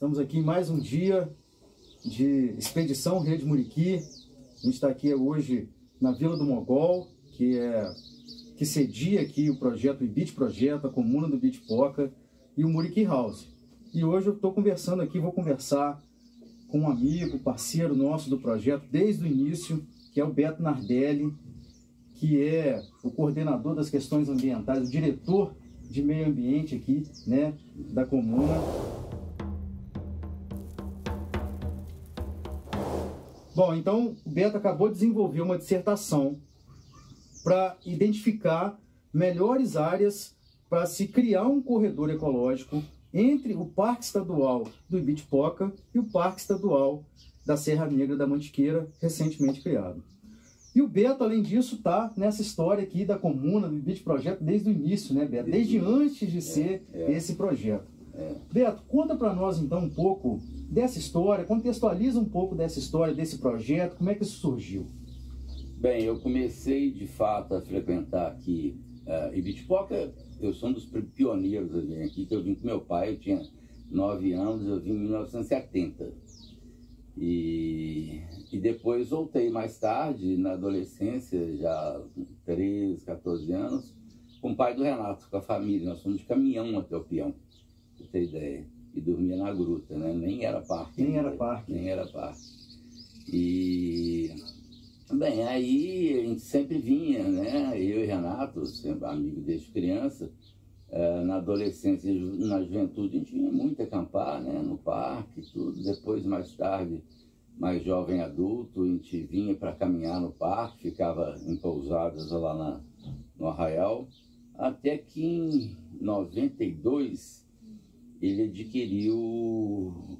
Estamos aqui em mais um dia de Expedição Rede Muriqui. A gente está aqui hoje na Vila do Mogol, que cedia aqui o projeto, o IBIT Projeto, a comuna do Ibitipoca e o Muriqui House. E hoje eu estou conversando aqui, vou conversar com um amigo, parceiro nosso do projeto desde o início, que é o Beto Nardelli, que é o coordenador das questões ambientais, o diretor de meio ambiente aqui, né, da comuna. Bom, então o Beto acabou de desenvolver uma dissertação para identificar melhores áreas para se criar um corredor ecológico entre o Parque Estadual do Ibitipoca e o Parque Estadual da Serra Negra da Mantiqueira, recentemente criado. E o Beto, além disso, está nessa história aqui da comuna, do IBIT Projeto, desde o início, né, Beto? Desde antes de ser esse projeto. Beto, conta para nós, então, um pouco dessa história, contextualiza um pouco dessa história, desse projeto, como é que isso surgiu? Bem, eu comecei, de fato, a frequentar aqui Ibitipoca. Eu sou um dos pioneiros a vir aqui, que eu vim com meu pai, eu tinha 9 anos, eu vim em 1970. E depois voltei mais tarde, na adolescência, já com 13, 14 anos, com o pai do Renato, com a família. Nós fomos de caminhão até o peão, pra você ter ideia. E dormia na gruta, né? Nem era parque. Nem era parque. Nem era parque. E, bem, aí a gente sempre vinha, né? Eu e Renato, sempre amigo desde criança. Na adolescência e na juventude a gente vinha muito acampar, né, no parque e tudo. Depois, mais tarde, mais jovem adulto, a gente vinha para caminhar no parque, ficava em pousadas lá no Arraial, até que em 92 ele adquiriu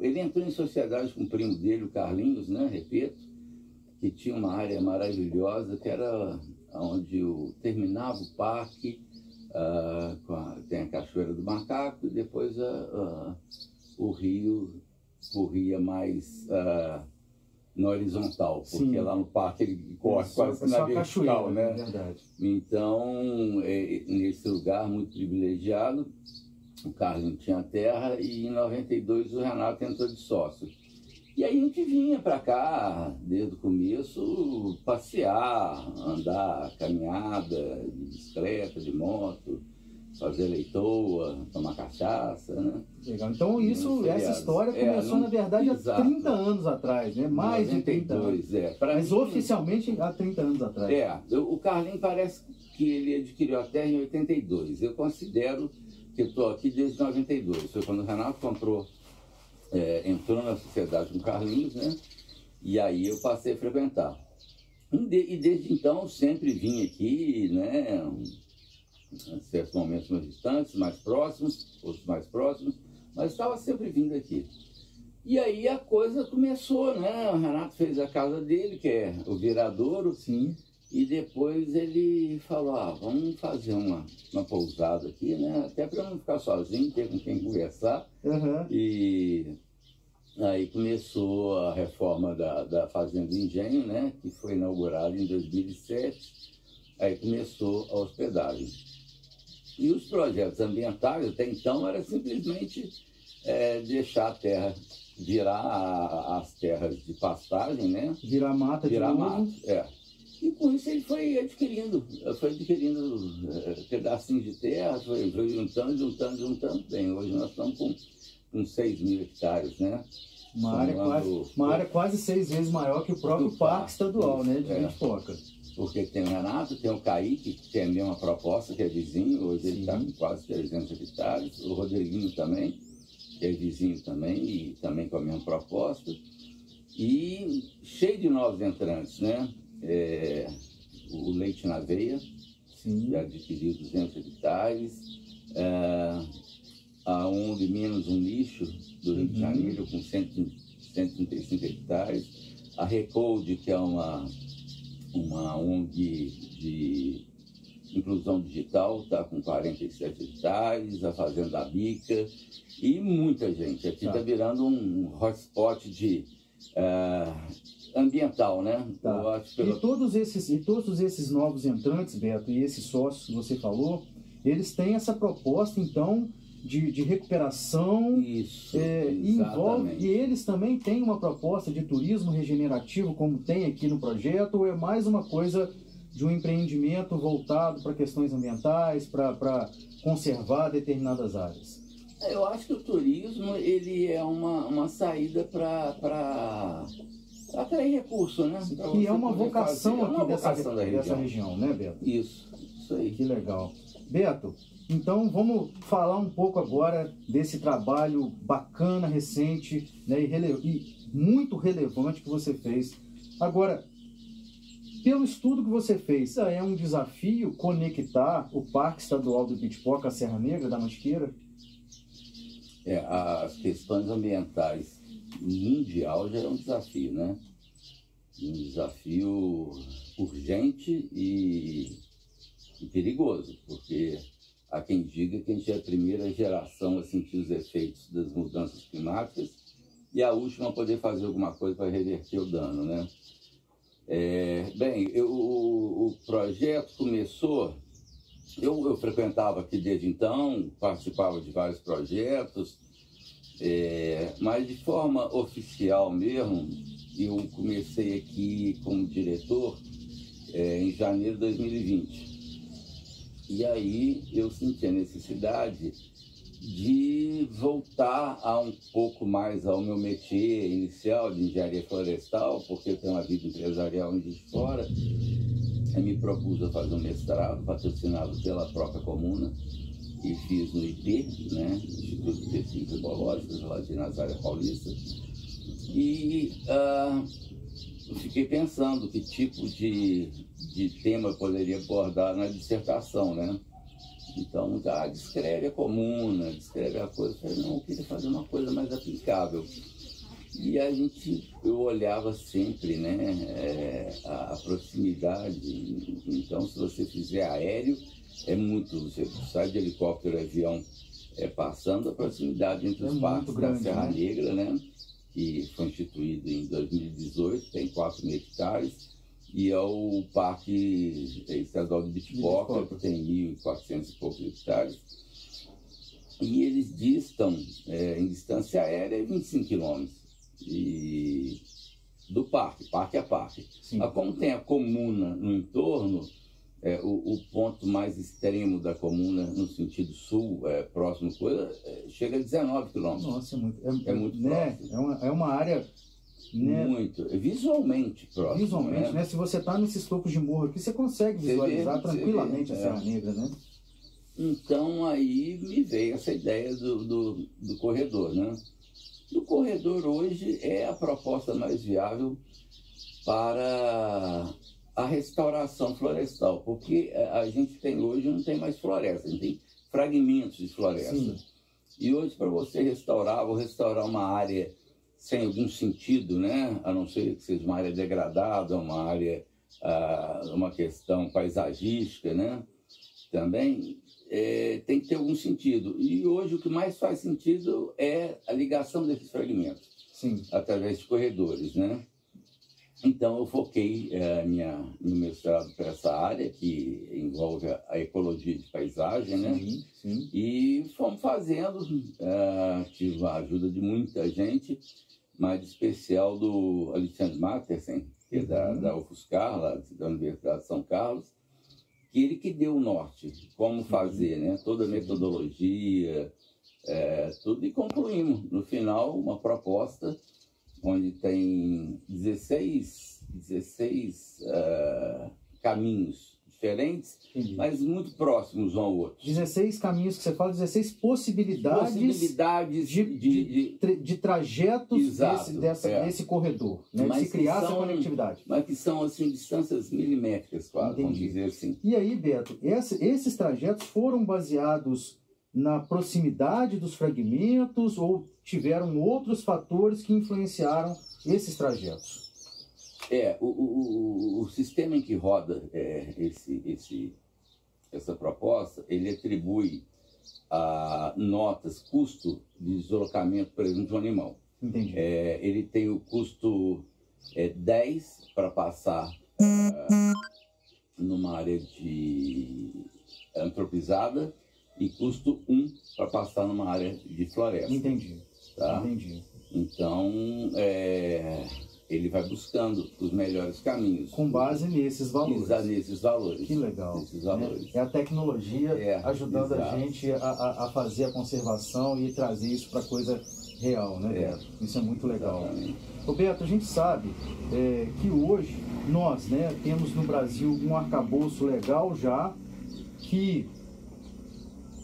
ele entrou em sociedade com o primo dele, o Carlinhos, né, repito, que tinha uma área maravilhosa, que era onde terminava o parque. Tem a Cachoeira do Macaco e depois o rio corria mais na horizontal, porque Sim. Lá no parque ele corre quase na vertical, né? Verdade. Então, nesse lugar muito privilegiado, o Carlinhos tinha terra e em 92 o Renato entrou de sócio. E aí a gente vinha para cá, desde o começo, passear, andar, caminhada, de bicicleta, de moto, fazer leitoa, tomar cachaça, né? Legal. Então essa história começou, na verdade, exato. há 30 anos atrás, né? Mais 92, de 30 anos. Mas mim, oficialmente há 30 anos atrás. O Carlinhos parece que ele adquiriu a terra em 82. Eu considero que estou aqui desde 92. Foi quando o Renato comprou. Entrou na sociedade com o Carlinhos, né? E aí eu passei a frequentar. E desde então sempre vim aqui, né? Em certos momentos mais distantes, mais próximos, outros mais próximos, mas estava sempre vindo aqui. E aí a coisa começou, né? O Renato fez a casa dele, que é o Viradouro. Sim. E depois ele falou, vamos fazer uma pousada aqui, né? Até para não ficar sozinho, ter com quem conversar. Uhum. E aí começou a reforma da Fazenda do Engenho, né? Que foi inaugurada em 2007. Aí começou a hospedagem. E os projetos ambientais, até então, era simplesmente deixar a terra, virar as terras de pastagem, né? Virar mata de novo. E com isso ele foi adquirindo pedacinhos de terra, foi juntando. Bem, hoje nós estamos com 6 mil hectares, né? Uma área quase 6 vezes maior que o próprio Parque Estadual, né, de Ibitipoca. Porque tem o Renato, tem o Kaique, que tem a mesma proposta, que é vizinho, hoje ele está com quase 300 hectares, o Rodriguinho também, que é vizinho também, e também com a mesma proposta, e cheio de novos entrantes, né? O Leite na Veia, Sim. já adquiriu 200 hectares, a ONG Menos um Lixo, do Rio de Janeiro, com 135 hectares, a Recode, que é uma ONG de inclusão digital, está com 47 hectares, a Fazenda Bica, e muita gente. Aqui está virando um hotspot ambiental, né? Tá. Eu acho E todos esses novos entrantes, Beto, e esses sócios que você falou, eles têm essa proposta, então, de recuperação, Exatamente. E eles também têm uma proposta de turismo regenerativo, como tem aqui no projeto, ou é mais uma coisa de um empreendimento voltado para questões ambientais, para conservar determinadas áreas? Eu acho que o turismo ele é uma saída para atrair recurso, né? Que é uma vocação aqui dessa dessa região, né, Beto? Isso aí. Que legal. Beto, então vamos falar um pouco agora desse trabalho bacana, recente, né, e muito relevante que você fez. Agora, pelo estudo que você fez, é um desafio conectar o Parque Estadual do Ibitipoca à Serra Negra da Mantiqueira? As questões ambientais mundial já é um desafio, né? Um desafio urgente e perigoso, porque há quem diga que a gente é a primeira geração a sentir os efeitos das mudanças climáticas e a última a poder fazer alguma coisa para reverter o dano, né? O projeto começou... Eu frequentava aqui desde então, participava de vários projetos, mas de forma oficial mesmo, eu comecei aqui como diretor em janeiro de 2020. E aí eu senti a necessidade de voltar a um pouco mais ao meu métier inicial de engenharia florestal, porque eu tenho uma vida empresarial em Juiz de Fora. Eu me propus a fazer um mestrado patrocinado pela própria comuna e fiz no IP, né, Instituto de Pesquisas Ecológicas, lá de Nazaré Paulista. E fiquei pensando que tipo de tema eu poderia abordar na dissertação, né? Então, descreve a comuna, descreve a coisa. Eu falei, não, eu queria fazer uma coisa mais aplicável. E eu olhava sempre, né, a proximidade. Então, se você fizer aéreo, você sai de helicóptero e avião passando a proximidade entre os parques da Serra Negra, né, que foi instituído em 2018, tem 4.000 hectares, e é o Parque Estadual do Ibitipoca, que tem 1.400 e poucos hectares. E eles distam, em distância aérea, 25 quilômetros. Do parque a parque. Como tem a comuna no entorno, o ponto mais extremo da comuna, no sentido sul, próximo coisa, chega a 19 quilômetros. Nossa, é muito né? próximo. É uma área, né? Muito, visualmente próximo. Visualmente, né? Se você está nesses topos de morro aqui, você consegue visualizar tranquilamente a Serra Negra, né? Então aí me veio essa ideia do corredor, né? O corredor hoje é a proposta mais viável para a restauração florestal, porque a gente tem hoje, não tem mais floresta, a gente tem fragmentos de floresta. Sim. E hoje, para você restaurar, vou restaurar uma área sem algum sentido, né? A não ser que seja uma área degradada, uma área, uma questão paisagística, né? Também tem que ter algum sentido. E hoje o que mais faz sentido é a ligação desses fragmentos. Sim. Através de corredores, né? Então eu foquei meu mestrado para essa área que envolve a ecologia de paisagem, né? Sim, sim. E fomos fazendo, tive a ajuda de muita gente, mas em especial do Alexandre Mattersen, que é da UFSCar, lá da Universidade de São Carlos, que ele que deu o norte, como fazer, né? Toda a metodologia, tudo, e concluímos, no final, uma proposta onde tem 16 caminhos diferentes, mas muito próximos um ao outro. 16 caminhos que você fala, 16 possibilidades de trajetos desse corredor, né? De se criar essa conectividade. Mas que são, assim, distâncias milimétricas, quase, vamos dizer assim. E aí, Beto, esses trajetos foram baseados na proximidade dos fragmentos ou tiveram outros fatores que influenciaram esses trajetos? O sistema em que roda essa proposta, ele atribui a notas, custo de deslocamento, por exemplo, de um animal. Entendi. Ele tem o custo 10 para passar numa área antropizada e custo 1 para passar numa área de floresta. Entendi. tá? Entendi. Então, ele vai buscando os melhores caminhos. Com base nesses valores. Nesses valores. Que legal. Nesses valores. É a tecnologia ajudando exato. a gente a fazer a conservação e trazer isso para coisa real, né, Beto? Isso é muito legal. Exatamente. Roberto, a gente sabe que hoje nós, né, temos no Brasil um arcabouço legal já que,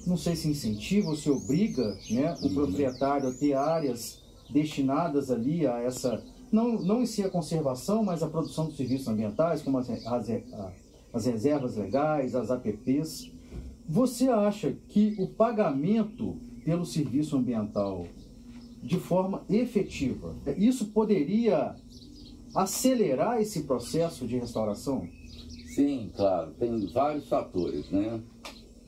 não sei se incentiva ou se obriga, né, o proprietário a ter áreas destinadas ali a essa, não em si a conservação, mas a produção dos serviços ambientais, como as reservas legais, as APPs. Você acha que o pagamento pelo serviço ambiental de forma efetiva, isso poderia acelerar esse processo de restauração? Sim, claro. Tem vários fatores, né?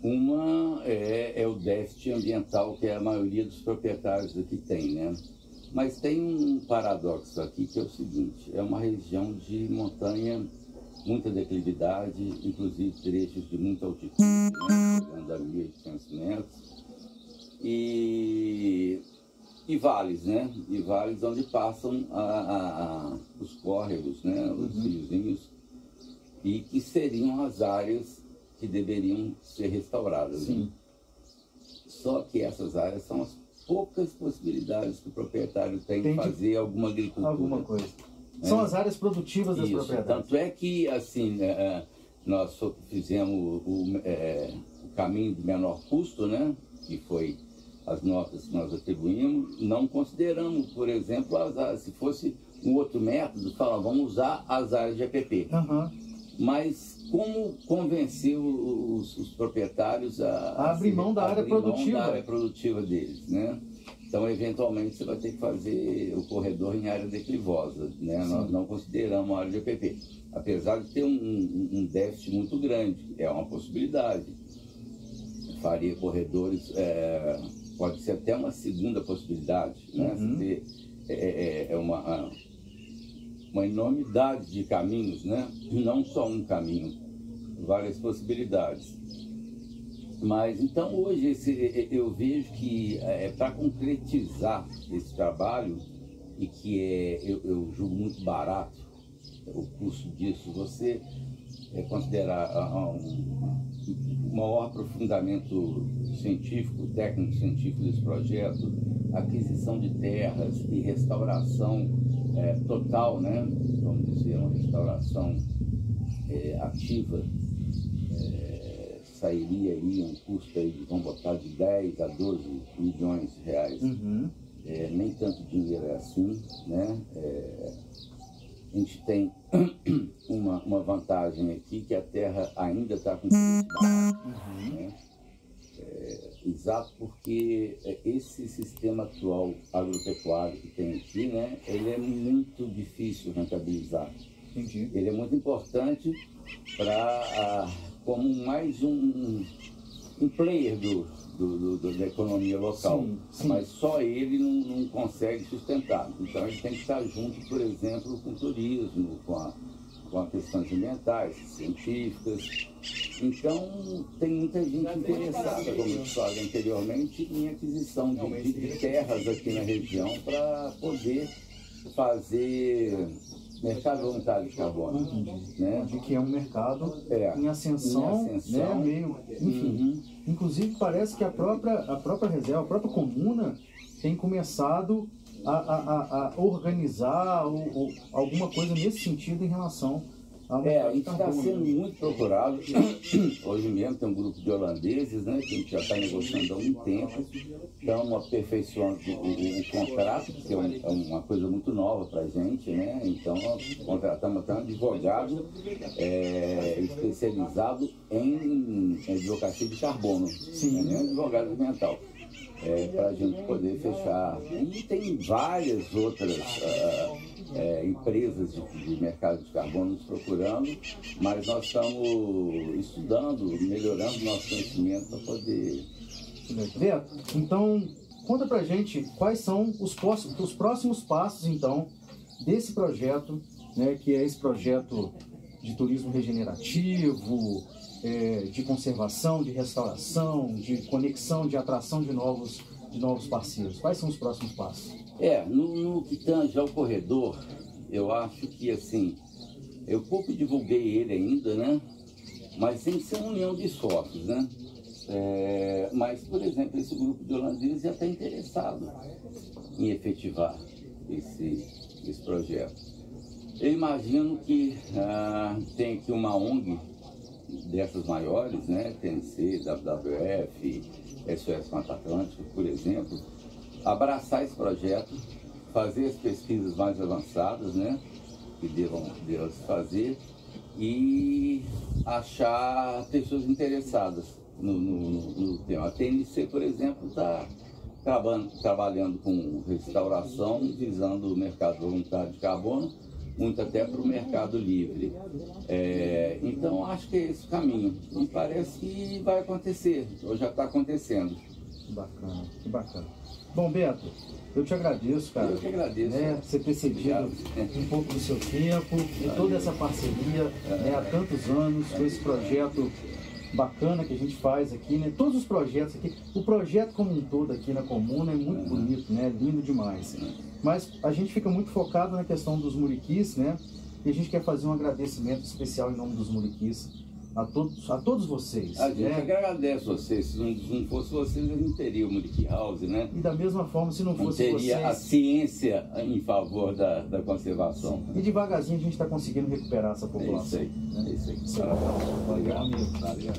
Uma é o déficit ambiental que a maioria dos proprietários aqui tem, né? Mas tem um paradoxo aqui que é o seguinte: é uma região de montanha, muita declividade, inclusive trechos de muita altitude, né? Chegando a 1.800 metros, e vales, né? E vales onde passam os córregos, né? Os riozinhos, e que seriam as áreas que deveriam ser restauradas. Né? Só que essas áreas são as poucas possibilidades que o proprietário tem de fazer alguma agricultura. Alguma coisa. Né? São as áreas produtivas das propriedades. Tanto é que, assim, nós fizemos o caminho de menor custo, né? Que foi as notas que nós atribuímos. Não consideramos, por exemplo, as áreas. Se fosse um outro método, vamos usar as áreas de APP. Mas como convencer os proprietários a abrir mão da área produtiva? Da área produtiva deles, né? Então, eventualmente, você vai ter que fazer o corredor em área declivosa, né? Nós não consideramos a área de APP. Apesar de ter um déficit muito grande, é uma possibilidade. Faria corredores, pode ser até uma segunda possibilidade, né? Você ter, uma enormidade de caminhos, né? Não só um caminho, várias possibilidades. Mas então hoje eu vejo que para concretizar esse trabalho, e que eu julgo muito barato o custo disso, você considerar um maior aprofundamento científico, técnico-científico desse projeto, aquisição de terras e restauração total, né? Vamos dizer, uma restauração ativa, sairia aí um custo aí, vamos botar, de 10 a 12 milhões de reais. Nem tanto dinheiro é assim, né? A gente tem uma vantagem aqui, que a terra ainda está com preço barato, né? Exato, porque esse sistema atual agropecuário que tem aqui, né, ele é muito difícil rentabilizar. Ele é muito importante como mais um player da economia local, mas só ele não consegue sustentar. Então ele tem que estar junto, por exemplo, com o turismo, com questões ambientais, científicas. Então tem muita gente interessada, como eu falei anteriormente, em aquisição de terras aqui na região para poder fazer mercado voluntário de carbono, né? De que é um mercado em ascensão, né? Meio, enfim. Inclusive parece que a própria reserva, a própria comuna tem começado a organizar alguma coisa nesse sentido em relação ao mercado de carbono. Está sendo muito procurado. Hoje mesmo tem um grupo de holandeses, né, que a gente já está negociando há um tempo. Estamos aperfeiçoando o contrato, que é uma coisa muito nova para a gente, né? Então, contratamos até um advogado especializado em advocacia de carbono, né? Advogado ambiental. Para a gente poder fechar. E tem várias outras empresas de mercado de carbono nos procurando, mas nós estamos estudando, melhorando nosso conhecimento para poder... Beto, então, conta pra gente quais são os próximos passos, então, desse projeto, né, que é esse projeto de turismo regenerativo, de conservação, de restauração, de conexão, de atração de novos de novos parceiros? Quais são os próximos passos? No que tange ao corredor, eu acho que, assim, eu pouco divulguei ele ainda, né? Mas tem que ser uma união de sócios, né? Mas, por exemplo, esse grupo de holandeses já está interessado em efetivar esse projeto. Eu imagino que tem aqui uma ONG dessas maiores, né? TNC, WWF, SOS Mata Atlântica, por exemplo, abraçar esse projeto, fazer as pesquisas mais avançadas, né? Que devam se fazer e achar pessoas interessadas no tema. A TNC, por exemplo, está trabalhando com restauração, visando o mercado voluntário de carbono, muito até para o mercado livre. Então, acho que é esse o caminho. E parece que vai acontecer, ou já está acontecendo. Que bacana, que bacana. Bom, Beto, eu te agradeço, cara. Eu que agradeço. Você ter cedido um pouco do seu tempo e toda essa parceria há tantos anos com esse projeto bacana que a gente faz aqui, né? Todos os projetos aqui, o projeto como um todo aqui na Comuna é muito bonito, né? Lindo demais. Mas a gente fica muito focado na questão dos muriquis, né? E a gente quer fazer um agradecimento especial em nome dos muriquis a todos vocês. A gente agradece vocês. Se não fosse vocês, a gente teria o Muriqui House, né? E da mesma forma, se não fosse teria vocês... a ciência em favor da conservação. E devagarzinho a gente está conseguindo recuperar essa população. É isso aí. Valeu, amigo. Valeu.